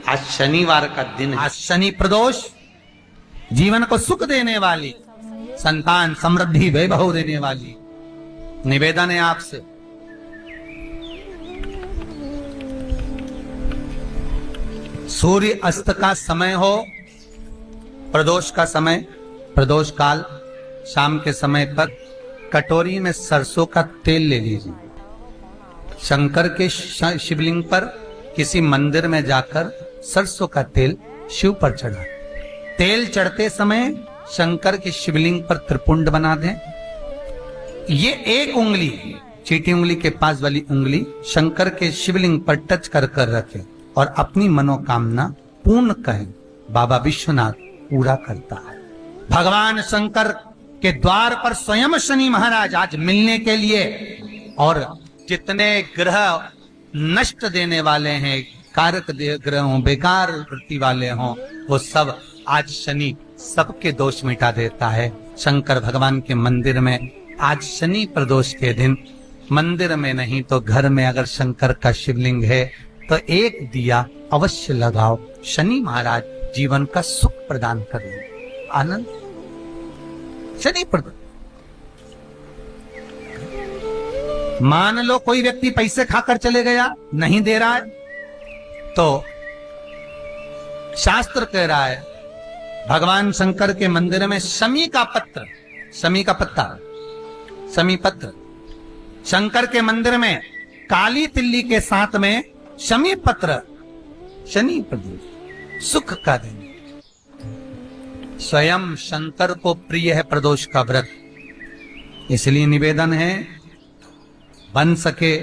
आज शनिवार का दिन है। आज शनि प्रदोष जीवन को सुख देने वाली, संतान समृद्धि वैभव देने वाली निवेदन है आपसे। सूर्य अस्त का समय हो, प्रदोष का समय, प्रदोष काल, शाम के समय पर कटोरी में सरसों का तेल ले लीजिए। शंकर के शिवलिंग पर किसी मंदिर में जाकर सरसों का तेल शिव पर चढ़ा। तेल चढ़ते समय शंकर के शिवलिंग पर त्रिपुंड बना दें। ये एक उंगली, चीटी उंगली के पास वाली उंगली शंकर के शिवलिंग पर टच कर कर रखें और अपनी मनोकामना पूर्ण कहें। बाबा विश्वनाथ पूरा करता है। भगवान शंकर के द्वार पर स्वयं शनि महाराज आज मिलने के लिए, और जितने ग्रह नष्ट देने वाले हैं, कारक ग्रह हों, बेकार वृत्ति वाले हों, वो सब आज शनि सबके दोष मिटा देता है। शंकर भगवान के मंदिर में आज शनि प्रदोष के दिन, मंदिर में नहीं तो घर में अगर शंकर का शिवलिंग है तो एक दिया अवश्य लगाओ। शनि महाराज जीवन का सुख प्रदान करेंगे, आनंद। शनि प्रदोष, मान लो कोई व्यक्ति पैसे खाकर चले गया, नहीं दे रहा है, तो शास्त्र कह रहा है भगवान शंकर के मंदिर में शमी का पत्र, शमी का पत्ता, शमी पत्र, शंकर के मंदिर में काली तिल्ली के साथ में शमी पत्र, शनि प्रदोष सुख का दिन। स्वयं शंकर को प्रिय है प्रदोष का व्रत, इसलिए निवेदन है बन सके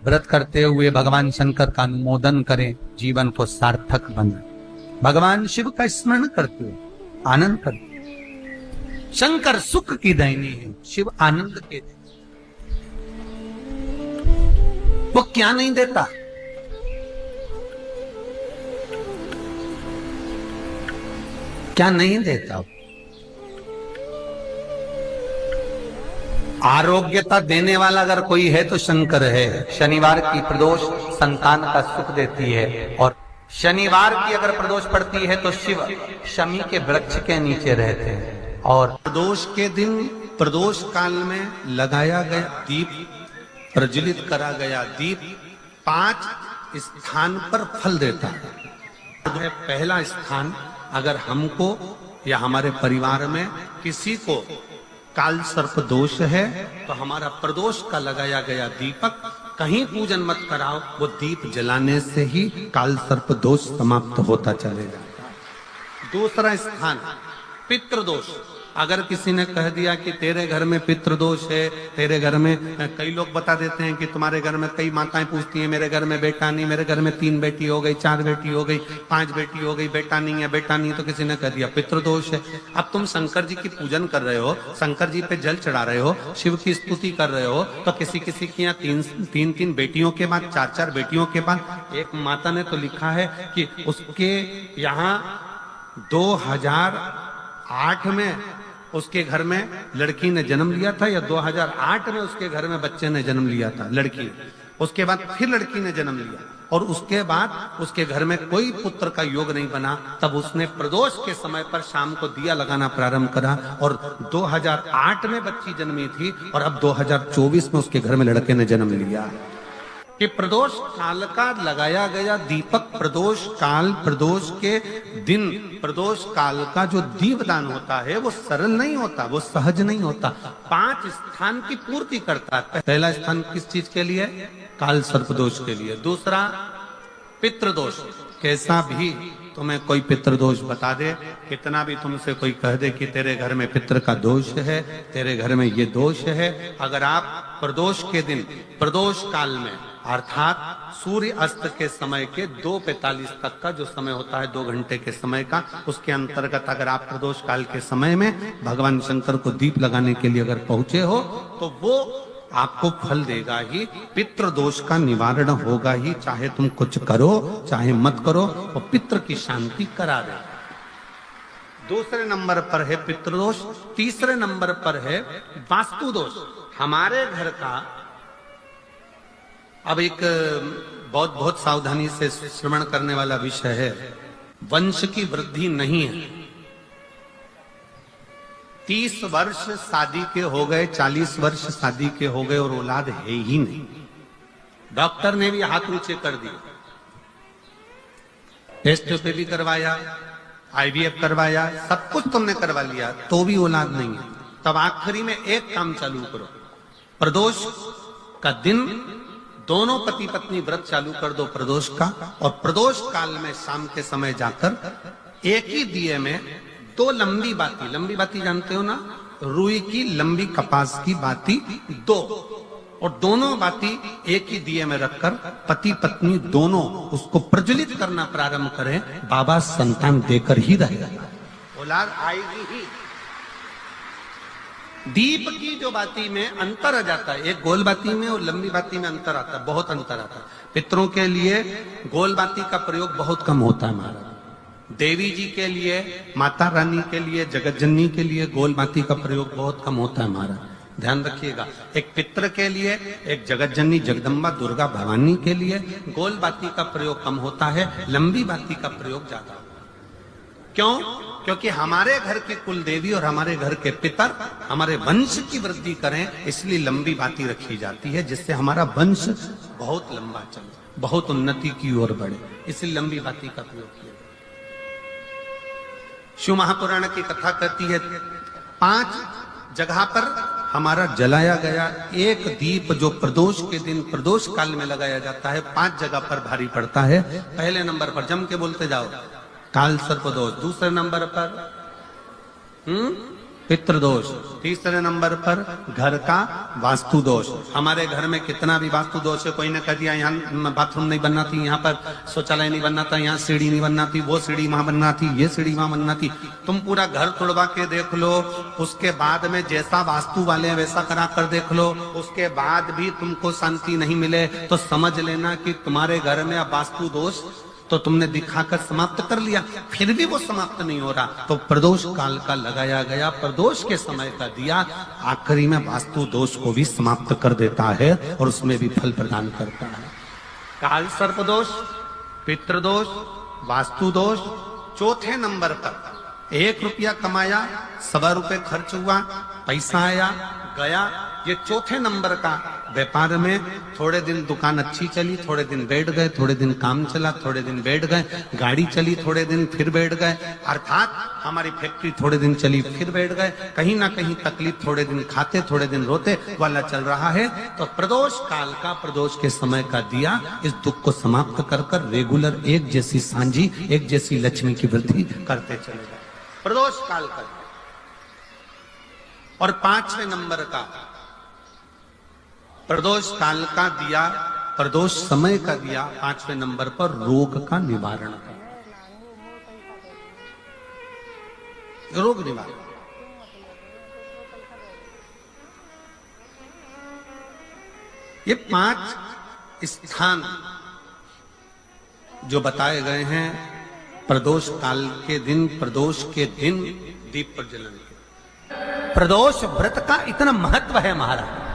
व्रत करते हुए भगवान शंकर का अनुमोदन करें, जीवन को सार्थक बनाए। भगवान शिव का स्मरण करते हुए आनंद करते। शंकर सुख की दैनी है, शिव आनंद के देते। वो क्या नहीं देता? क्या नहीं देता? आरोग्यता देने वाला अगर कोई है तो शंकर है। शनिवार की प्रदोष संतान का सुख देती है, और शनिवार की अगर प्रदोष पड़ती है तो शिव शमी के वृक्ष के नीचे रहते हैं। और प्रदोष के दिन, प्रदोष काल में लगाया गया दीप, प्रज्वलित करा गया दीप 5 स्थान पर फल देता है। पहला स्थान, अगर हमको या हमारे परिवार में किसी को काल सर्प दोष है तो हमारा प्रदोष का लगाया गया दीपक कहीं पूजन मत कराओ, वो दीप जलाने से ही काल सर्प दोष समाप्त होता चलेगा। दूसरा स्थान पितृदोष। अगर किसी ने कह दिया कि तेरे घर में पितृदोष है, तेरे घर में, कई लोग बता देते हैं कि तुम्हारे घर में, कई माताएं पूछती हैं मेरे घर में बेटा नहीं, मेरे घर में 3 बेटी हो गई, 4 बेटी हो गई, 5 बेटी हो गई, बेटा नहीं है, बेटा नहीं, तो किसी ने कह दिया पितृदोष है। अब तुम शंकर जी की पूजन कर रहे हो, शंकर जी पे जल चढ़ा रहे हो, शिव की स्तुति कर रहे हो, तो किसी किसी की यहाँ 3 बेटियों के बाद, 4 बेटियों के बाद, एक माता ने तो लिखा है कि उसके यहाँ 2008 में उसके घर में लड़की ने जन्म लिया था, या 2008 में उसके घर में बच्चे ने जन्म लिया था, लड़की। उसके बाद फिर लड़की ने जन्म लिया, और उसके बाद उसके घर में कोई पुत्र का योग नहीं बना। तब उसने प्रदोष के समय पर शाम को दिया लगाना प्रारंभ करा, और 2008 में बच्ची जन्मी थी, और अब 2024 में उसके घर में लड़के ने जन्म लिया। कि प्रदोष काल का लगाया गया दीपक, प्रदोष काल, प्रदोष के दिन, प्रदोष काल का जो दीपदान होता है वो सरल नहीं होता, वो सहज नहीं होता। 5 स्थान की पूर्ति करता है। पहला स्थान किस चीज के लिए? काल सर्पदोष के लिए। दूसरा पितृदोष। कैसा भी तुम्हें कोई पितृदोष बता दे, कितना भी तुमसे कोई कह दे कि तेरे घर में पितृ का दोष है, तेरे घर में ये दोष है, अगर आप प्रदोष के दिन, प्रदोष काल में, अर्थात सूर्य अस्त के समय के 2:45 तक का जो समय होता है, 2 घंटे के समय का, उसके अंतर्गत अगर आप प्रदोष काल के समय में भगवान शंकर को दीप लगाने के लिए अगर पहुंचे हो तो वो आपको फल देगा ही, पितृ दोष का निवारण होगा ही। चाहे तुम कुछ करो चाहे मत करो, वो पितृ की शांति करा दे। दूसरे नंबर पर है पितृदोष। तीसरे नंबर पर है वास्तु दोष। हमारे घर का, अब एक बहुत बहुत सावधानी से श्रवण करने वाला विषय है। वंश की वृद्धि नहीं है। 30 वर्ष शादी के हो गए, 40 वर्ष शादी के हो गए और औलाद है ही नहीं। डॉक्टर ने भी हाथ ऊंचे कर दिए, टेस्ट पे भी करवाया, IVF करवाया, सब कुछ तुमने करवा लिया, तो भी औलाद नहीं है। तब आखिरी में एक काम चालू करो, प्रदोष का दिन दोनों पति पत्नी व्रत चालू कर दो प्रदोष का, और प्रदोष काल में शाम के समय जाकर एक ही दिए में 2 लंबी बाती जानते हो ना, रुई की लंबी कपास की बाती 2, और दोनों बाती एक ही दिए में रखकर पति पत्नी दोनों उसको प्रज्वलित करना प्रारंभ करें। बाबा संतान देकर ही रहेगा, औलाद आएगी ही। दीप की जो बाती में अंतर आ जाता है, एक गोल बाती में और लंबी बाती में अंतर आता है, बहुत अंतर आता है। पितरों के लिए गोल बाती का प्रयोग बहुत कम होता है महाराज। देवी जी के लिए, माता रानी के लिए, जगत जननी के लिए गोल बाती का प्रयोग बहुत कम होता है महाराज, ध्यान रखिएगा। एक पित्र के लिए, एक जगत जननी जगदम्बा दुर्गा भवानी के लिए गोल बाती का प्रयोग कम होता है, लंबी बाती का प्रयोग ज्यादा। क्यों? क्योंकि हमारे घर की कुल देवी और हमारे घर के पितर हमारे वंश की वृद्धि करें, इसलिए लंबी बाती रखी जाती है, जिससे हमारा वंश बहुत लंबा चले, बहुत उन्नति की ओर बढ़े, इसलिए लंबी बाती का प्रयोग किया। शिव महापुराण की कथा कहती है 5 जगह पर हमारा जलाया गया एक दीप जो प्रदोष के दिन प्रदोष काल में लगाया जाता है, 5 जगह पर भारी पड़ता है। पहले नंबर पर जम के बोलते जाओ, काल सर्प दोष। दूसरे नंबर पर पितृदोष। तीसरे नंबर पर घर का वास्तु दोष। हमारे घर में कितना भी वास्तु दोष है, कोई ने कह दिया यहाँ बाथरूम नहीं बनना थी, यहाँ पर शौचालय नहीं बनना था, यहाँ सीढ़ी नहीं बनना थी, वो सीढ़ी वहां बनना थी, ये सीढ़ी वहां बनना थी। तुम पूरा घर तोड़वा के देख लो, उसके बाद में जैसा वास्तु वाले वैसा करा कर देख लो, उसके बाद भी तुमको शांति नहीं मिले तो समझ लेना कि तुम्हारे घर में अब वास्तु दोष तो तुमने दिखाकर समाप्त कर लिया, फिर भी वो समाप्त नहीं हो रहा, तो प्रदोष काल का लगाया गया प्रदोष के समय का दिया आखिरी में वास्तु दोष को भी समाप्त कर देता है और उसमें भी फल प्रदान करता है। काल सर्प दोष, पितृदोष, वास्तु दोष। चौथे नंबर पर 1 रुपया कमाया, 1.25 रुपये खर्च हुआ, पैसा आया गया, ये चौथे नंबर का। व्यापार में थोड़े दिन दुकान अच्छी चली, थोड़े दिन बैठ गए, थोड़े दिन काम चला, थोड़े दिन बैठ गए, गाड़ी चली थोड़े दिन फिर बैठ गए, अर्थात हमारी फैक्ट्री थोड़े दिन चली फिर बैठ गए, कहीं ना कहीं तकलीफ, थोड़े दिन खाते थोड़े दिन रोते वाला चल रहा है। तो प्रदोष काल का, प्रदोष के समय का दिया इस दुख को समाप्त कर कर रेगुलर एक जैसी सांझी, एक जैसी लक्ष्मी की वृद्धि करते चले गए, प्रदोष काल का। और 5वें नंबर का प्रदोष काल का दिया, प्रदोष समय का दिया 5वें नंबर पर रोग का निवारण का, रोग निवारण। ये 5 स्थान जो बताए गए हैं प्रदोष काल के दिन, प्रदोष के दिन दीप प्रज्वलन के। प्रदोष व्रत का इतना महत्व है महाराज।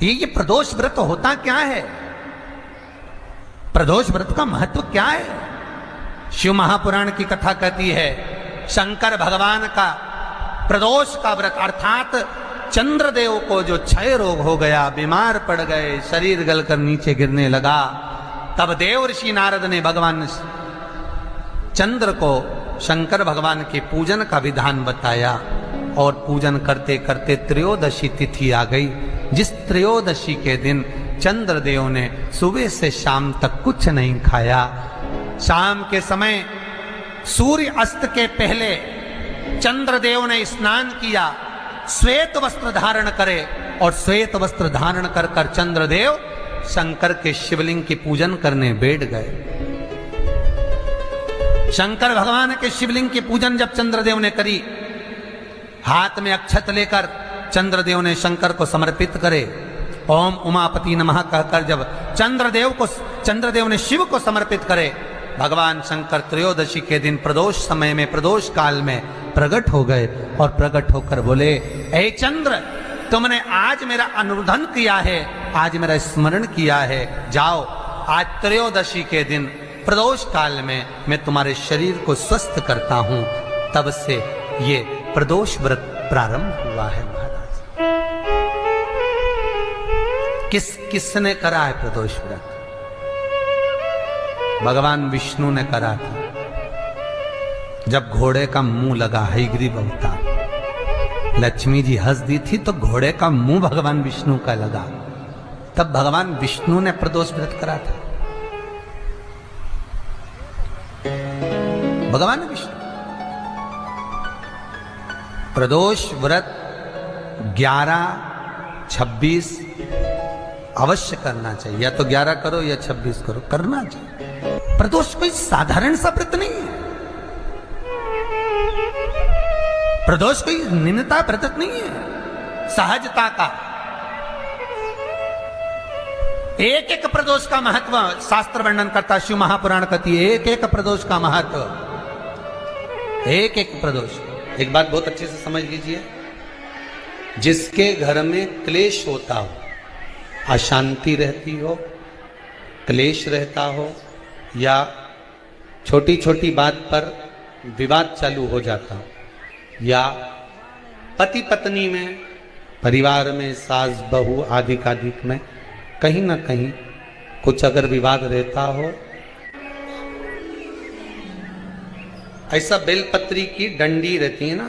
ये प्रदोष व्रत होता क्या है? प्रदोष व्रत का महत्व क्या है? शिव महापुराण की कथा कहती है शंकर भगवान का प्रदोष का व्रत, अर्थात चंद्रदेव को जो क्षय रोग हो गया, बीमार पड़ गए, शरीर गलकर नीचे गिरने लगा, तब देव ऋषि नारद ने भगवान चंद्र को शंकर भगवान के पूजन का विधान बताया, और पूजन करते करते त्रयोदशी तिथि आ गई, जिस त्रयोदशी के दिन चंद्रदेव ने सुबह से शाम तक कुछ नहीं खाया। शाम के समय सूर्य अस्त के पहले चंद्रदेव ने स्नान किया, श्वेत वस्त्र धारण करे, और श्वेत वस्त्र धारण कर कर चंद्रदेव शंकर के शिवलिंग की पूजन करने बैठ गए। शंकर भगवान के शिवलिंग की पूजन जब चंद्रदेव ने करी, हाथ में अक्षत लेकर चंद्रदेव ने शंकर को समर्पित करे, ओम उमापति नमः कहकर जब चंद्रदेव ने शिव को समर्पित करे, भगवान शंकर त्रयोदशी के दिन प्रदोष समय में, प्रदोष काल में प्रकट हो गए, और प्रकट होकर बोले, ऐ चंद्र, तुमने आज मेरा अनुरोधन किया है, आज मेरा स्मरण किया है, जाओ आज त्रयोदशी के दिन प्रदोष काल में मैं तुम्हारे शरीर को स्वस्थ करता हूं, तब से ये प्रदोष व्रत प्रारंभ हुआ है महाराज। किसने करा है प्रदोष व्रत? भगवान विष्णु ने करा था। जब घोड़े का मुंह लगा हयग्रीव अवतार, लक्ष्मी जी हंस दी थी तो घोड़े का मुंह भगवान विष्णु का लगा, तब भगवान विष्णु ने प्रदोष व्रत करा था। भगवान विष्णु प्रदोष व्रत 11, 26 अवश्य करना चाहिए। या तो 11 करो या 26 करो, करना चाहिए। प्रदोष कोई साधारण सा व्रत नहीं है। प्रदोष कोई निम्नता व्रत नहीं है, सहजता का। एक एक प्रदोष का महत्व शास्त्र वर्णन करता, शिव महापुराण कहती है एक एक प्रदोष का महत्व, एक एक प्रदोष। एक बात बहुत अच्छे से समझ लीजिए, जिसके घर में क्लेश होता हो, अशांति रहती हो, क्लेश रहता हो, या छोटी छोटी बात पर विवाद चालू हो जाता हो, या पति पत्नी में, परिवार में, सास बहू आदि में कहीं ना कहीं कुछ अगर विवाद रहता हो, ऐसा बेलपत्री की डंडी रहती है ना,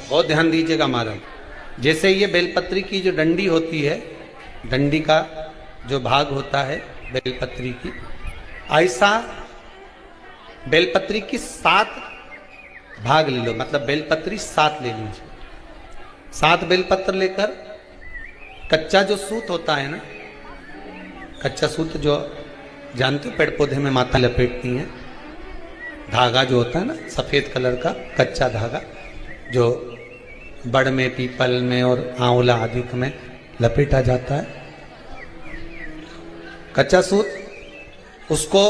बहुत ध्यान दीजिएगा महाराज। जैसे ये बेलपत्री की जो डंडी होती है, डंडी का जो भाग होता है बेलपत्री की, ऐसा बेलपत्री की 7 भाग ले लो, मतलब बेलपत्री 7 ले लीजिए। 7 बेलपत्र लेकर कच्चा जो सूत होता है ना, कच्चा सूत जो जानते हो पेड़ पौधे में माता लपेटती हैं, धागा जो होता है ना सफेद कलर का कच्चा धागा, जो बड़ में, पीपल में और आंवला आदि में लपेटा जाता है, कच्चा सूत, उसको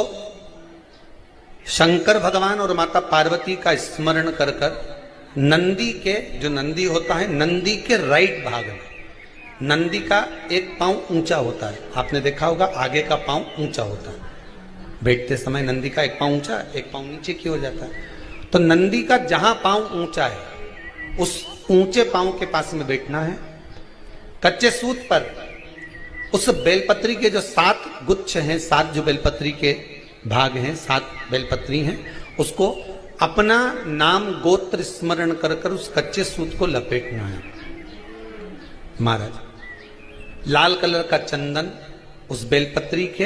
शंकर भगवान और माता पार्वती का स्मरण कर कर नंदी के, जो नंदी होता है, नंदी के राइट भाग में, नंदी का एक पांव ऊंचा होता है, आपने देखा होगा आगे का पांव ऊंचा होता है, बैठते समय नंदी का एक पांव ऊंचा, एक पांव नीचे क्यों हो जाता है? तो नंदी का जहां पांव ऊंचा है उस ऊंचे पांव के पास में बैठना है। कच्चे सूत पर उस बेलपत्री के जो 7 गुच्छ हैं, 7 जो बेलपत्री के भाग हैं, 7 बेलपत्री हैं, उसको अपना नाम गोत्र स्मरण कर कर उस कच्चे सूत को लपेटना है महाराज। लाल कलर का चंदन उस बेलपत्री के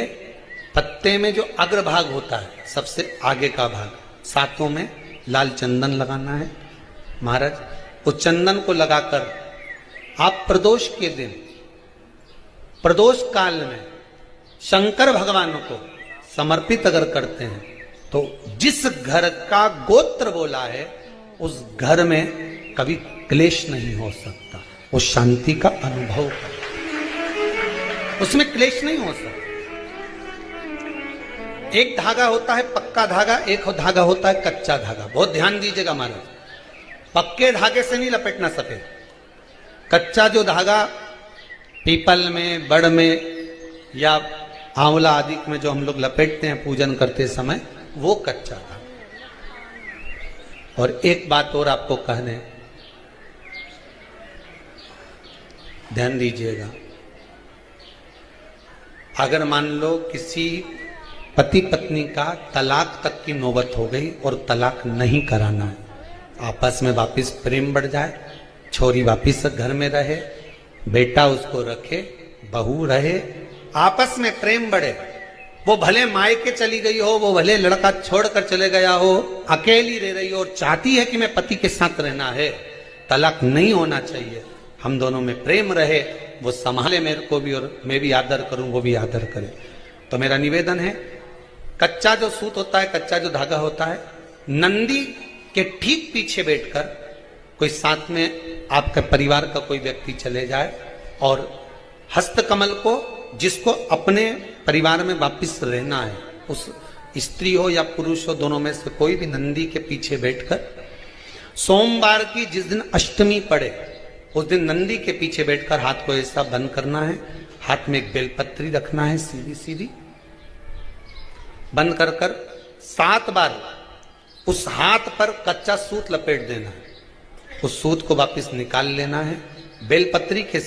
पत्ते में जो अग्रभाग होता है, सबसे आगे का भाग, 7 में लाल चंदन लगाना है महाराज। उस चंदन को लगाकर आप प्रदोष के दिन, प्रदोष काल में शंकर भगवान को समर्पित अगर करते हैं तो जिस घर का गोत्र बोला है उस घर में कभी क्लेश नहीं हो सकता, वो शांति का अनुभव कर, उसमें क्लेश नहीं हो सकता। एक धागा होता है पक्का धागा, एक धागा होता है कच्चा धागा। बहुत ध्यान दीजिएगा महाराज, पक्के धागे से नहीं लपेटना सफेद, कच्चा जो धागा पीपल में, बड़ में या आंवला आदि में जो हम लोग लपेटते हैं पूजन करते समय, वो कच्चा धागा। और एक बात और आपको कहने, ध्यान दीजिएगा, अगर मान लो किसी पति पत्नी का तलाक तक की नौबत हो गई और तलाक नहीं कराना है, आपस में वापिस प्रेम बढ़ जाए, छोरी वापिस घर में रहे, बेटा उसको रखे, बहू रहे, आपस में प्रेम बढ़े, वो भले मायके चली गई हो, वो भले लड़का छोड़कर चले गया हो, अकेली रह रही हो और चाहती है कि मैं पति के साथ रहना है, तलाक नहीं होना चाहिए, हम दोनों में प्रेम रहे, वो संभाले मेरे को भी और मैं भी आदर करूं, वो भी आदर करे। तो मेरा निवेदन है, कच्चा जो सूत होता है, कच्चा जो धागा होता है, नंदी के ठीक पीछे बैठकर कोई साथ में आपके परिवार का कोई व्यक्ति चले जाए और हस्तकमल को, जिसको अपने परिवार में वापिस रहना है, उस स्त्री हो या पुरुष हो, दोनों में से कोई भी नंदी के पीछे बैठकर, सोमवार की जिस दिन अष्टमी पड़े उस दिन नंदी के पीछे बैठकर हाथ को ऐसा बंद करना है हाथ में एक बेलपत्री रखना है सीधी सीधी, बंद कर कर 7 बार उस हाथ पर कच्चा सूत लपेट देना है। उस सूत को वापस निकाल लेना है। बेलपत्री के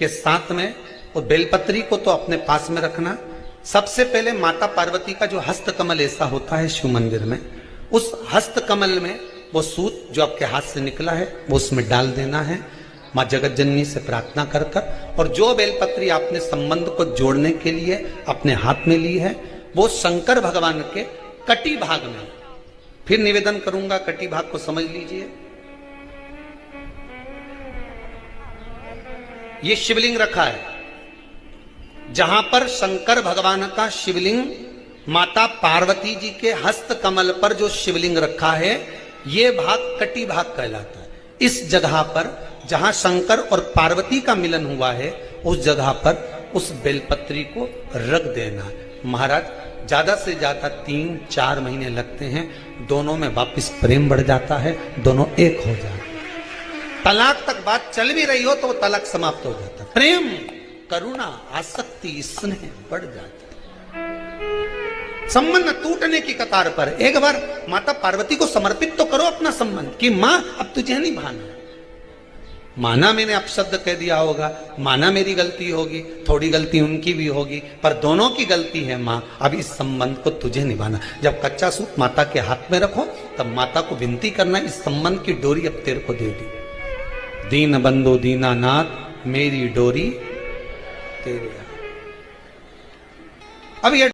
साथ में, और बेलपत्री को तो अपने पास में रखना। सबसे पहले माता पार्वती का जो हस्त कमल ऐसा होता है शिव मंदिर में, उस हस्त कमल में वो सूत जो आपके हाथ से निकला है वो उसमें डाल देना है, माँ जगत जननी से प्रार्थना कर कर। और जो बेलपत्री आपने संबंध को जोड़ने के लिए अपने हाथ में ली है, वो शंकर भगवान के कटी भाग में, फिर निवेदन करूंगा, कटी भाग को समझ लीजिए। ये शिवलिंग रखा है, जहां पर शंकर भगवान का शिवलिंग, माता पार्वती जी के हस्त कमल पर जो शिवलिंग रखा है, ये भाग कटी भाग कहलाता है। इस जगह पर जहां शंकर और पार्वती का मिलन हुआ है, उस जगह पर उस बेलपत्री को रख देना। महाराज ज्यादा से ज्यादा 3-4 महीने लगते हैं, दोनों में वापस प्रेम बढ़ जाता है, दोनों एक हो जाते हैं। तलाक तक बात चल भी रही हो तो तलाक समाप्त हो जाता है। प्रेम, करुणा, आसक्ति, स्नेह बढ़ जाता है। संबंध टूटने की कतार पर एक बार माता पार्वती को समर्पित तो करो अपना संबंध कि मां अब तुझे नहीं भाना। माना मैंने अपशब्द कह दिया होगा, माना मेरी गलती होगी, थोड़ी गलती उनकी भी होगी, पर दोनों की गलती है मां, अब इस संबंध को तुझे निभाना। जब कच्चा सूत माता के हाथ में रखो तब माता को विनती करना, इस संबंध की डोरी अब तेरे को दे दी। दीन बंधु दीनानाथ मेरी डोरी तेरे। अब ये